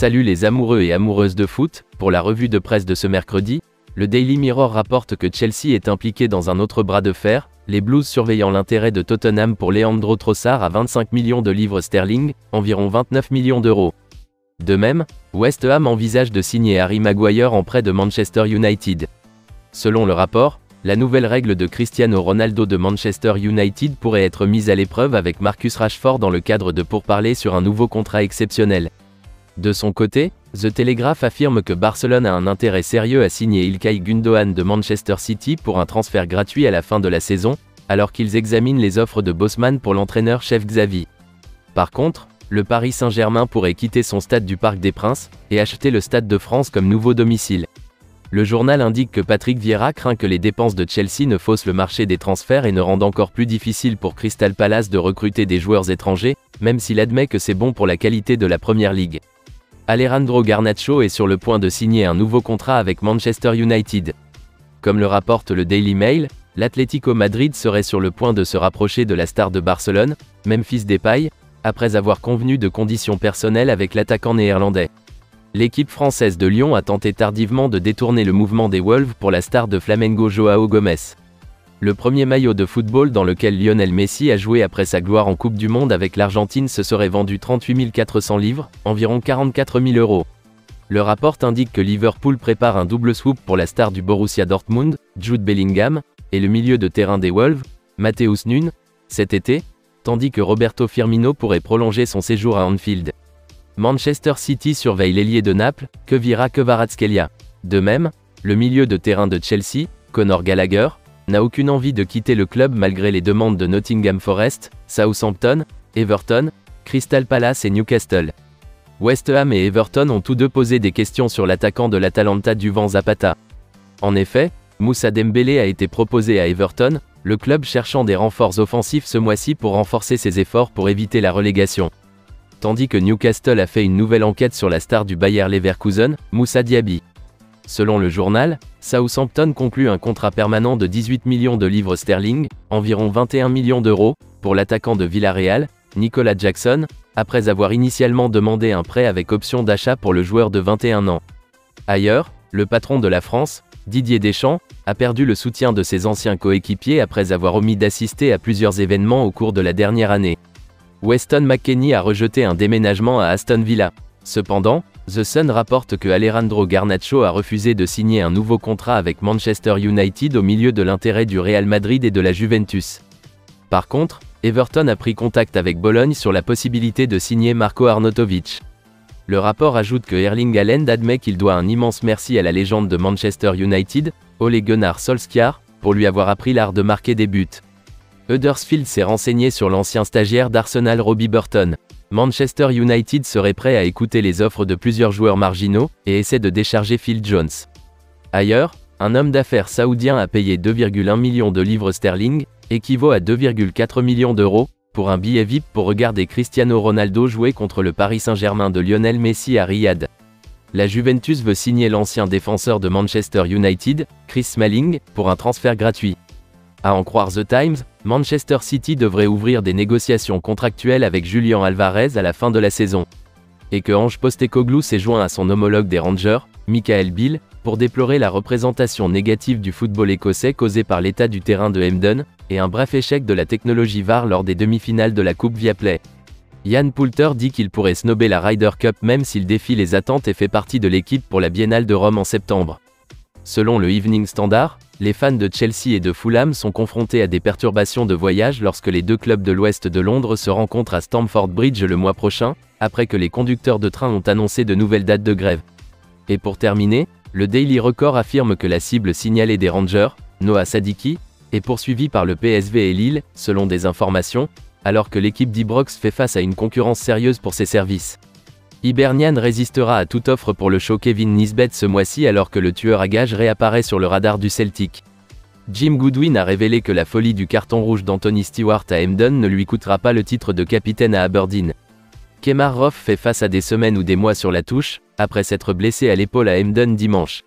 Salut les amoureux et amoureuses de foot, pour la revue de presse de ce mercredi, le Daily Mirror rapporte que Chelsea est impliqué dans un autre bras de fer, les Blues surveillant l'intérêt de Tottenham pour Leandro Trossard à 25 millions de livres sterling, environ 29 millions d'euros. De même, West Ham envisage de signer Harry Maguire en prêt de Manchester United. Selon le rapport, la nouvelle règle de Cristiano Ronaldo de Manchester United pourrait être mise à l'épreuve avec Marcus Rashford dans le cadre de pourparlers sur un nouveau contrat exceptionnel. De son côté, The Telegraph affirme que Barcelone a un intérêt sérieux à signer Ilkay Gundogan de Manchester City pour un transfert gratuit à la fin de la saison, alors qu'ils examinent les offres de Bosman pour l'entraîneur-chef Xavi. Par contre, le Paris Saint-Germain pourrait quitter son stade du Parc des Princes et acheter le Stade de France comme nouveau domicile. Le journal indique que Patrick Vieira craint que les dépenses de Chelsea ne faussent le marché des transferts et ne rendent encore plus difficile pour Crystal Palace de recruter des joueurs étrangers, même s'il admet que c'est bon pour la qualité de la Première Ligue. Alejandro Garnacho est sur le point de signer un nouveau contrat avec Manchester United. Comme le rapporte le Daily Mail, l'Atlético Madrid serait sur le point de se rapprocher de la star de Barcelone, Memphis Depay, après avoir convenu de conditions personnelles avec l'attaquant néerlandais. L'équipe française de Lyon a tenté tardivement de détourner le mouvement des Wolves pour la star de Flamengo Joao Gomes. Le premier maillot de football dans lequel Lionel Messi a joué après sa gloire en Coupe du Monde avec l'Argentine se serait vendu 38 400 livres, environ 44 000 euros. Le rapport indique que Liverpool prépare un double swoop pour la star du Borussia Dortmund, Jude Bellingham, et le milieu de terrain des Wolves, Matheus Nunes, cet été, tandis que Roberto Firmino pourrait prolonger son séjour à Anfield. Manchester City surveille l'ailier de Naples, Kvaratskhelia. De même, le milieu de terrain de Chelsea, Conor Gallagher, n'a aucune envie de quitter le club malgré les demandes de Nottingham Forest, Southampton, Everton, Crystal Palace et Newcastle. West Ham et Everton ont tous deux posé des questions sur l'attaquant de l'Atalanta Duvan Zapata. En effet, Moussa Dembélé a été proposé à Everton, le club cherchant des renforts offensifs ce mois-ci pour renforcer ses efforts pour éviter la relégation. Tandis que Newcastle a fait une nouvelle enquête sur la star du Bayer Leverkusen, Moussa Diaby. Selon le journal, Southampton conclut un contrat permanent de 18 millions de livres sterling, environ 21 millions d'euros, pour l'attaquant de Villarreal, Nicolas Jackson, après avoir initialement demandé un prêt avec option d'achat pour le joueur de 21 ans. Ailleurs, le patron de la France, Didier Deschamps, a perdu le soutien de ses anciens coéquipiers après avoir omis d'assister à plusieurs événements au cours de la dernière année. Weston McKennie a rejeté un déménagement à Aston Villa. Cependant, The Sun rapporte que Alejandro Garnacho a refusé de signer un nouveau contrat avec Manchester United au milieu de l'intérêt du Real Madrid et de la Juventus. Par contre, Everton a pris contact avec Bologne sur la possibilité de signer Marco Arnautovic. Le rapport ajoute que Erling Haaland admet qu'il doit un immense merci à la légende de Manchester United, Ole Gunnar Solskjaer, pour lui avoir appris l'art de marquer des buts. Huddersfield s'est renseigné sur l'ancien stagiaire d'Arsenal Robbie Burton. Manchester United serait prêt à écouter les offres de plusieurs joueurs marginaux et essaie de décharger Phil Jones. Ailleurs, un homme d'affaires saoudien a payé 2,1 millions de livres sterling, équivaut à 2,4 millions d'euros, pour un billet VIP pour regarder Cristiano Ronaldo jouer contre le Paris Saint-Germain de Lionel Messi à Riyad. La Juventus veut signer l'ancien défenseur de Manchester United, Chris Smalling, pour un transfert gratuit. À en croire The Times, Manchester City devrait ouvrir des négociations contractuelles avec Julian Alvarez à la fin de la saison. Et que Ange Postecoglou s'est joint à son homologue des Rangers, Michael Beale, pour déplorer la représentation négative du football écossais causée par l'état du terrain de Hampden, et un bref échec de la technologie VAR lors des demi-finales de la Coupe Viaplay. Ian Poulter dit qu'il pourrait snobber la Ryder Cup même s'il défie les attentes et fait partie de l'équipe pour la Biennale de Rome en septembre. Selon le Evening Standard, les fans de Chelsea et de Fulham sont confrontés à des perturbations de voyage lorsque les deux clubs de l'ouest de Londres se rencontrent à Stamford Bridge le mois prochain, après que les conducteurs de train ont annoncé de nouvelles dates de grève. Et pour terminer, le Daily Record affirme que la cible signalée des Rangers, Noah Sadiki, est poursuivie par le PSV et Lille, selon des informations, alors que l'équipe d'Ibrox fait face à une concurrence sérieuse pour ses services. Hibernian résistera à toute offre pour le show Kevin Nisbet ce mois-ci alors que le tueur à gages réapparaît sur le radar du Celtic. Jim Goodwin a révélé que la folie du carton rouge d'Anthony Stewart à Hampden ne lui coûtera pas le titre de capitaine à Aberdeen. Kemar Roth fait face à des semaines ou des mois sur la touche, après s'être blessé à l'épaule à Hampden dimanche.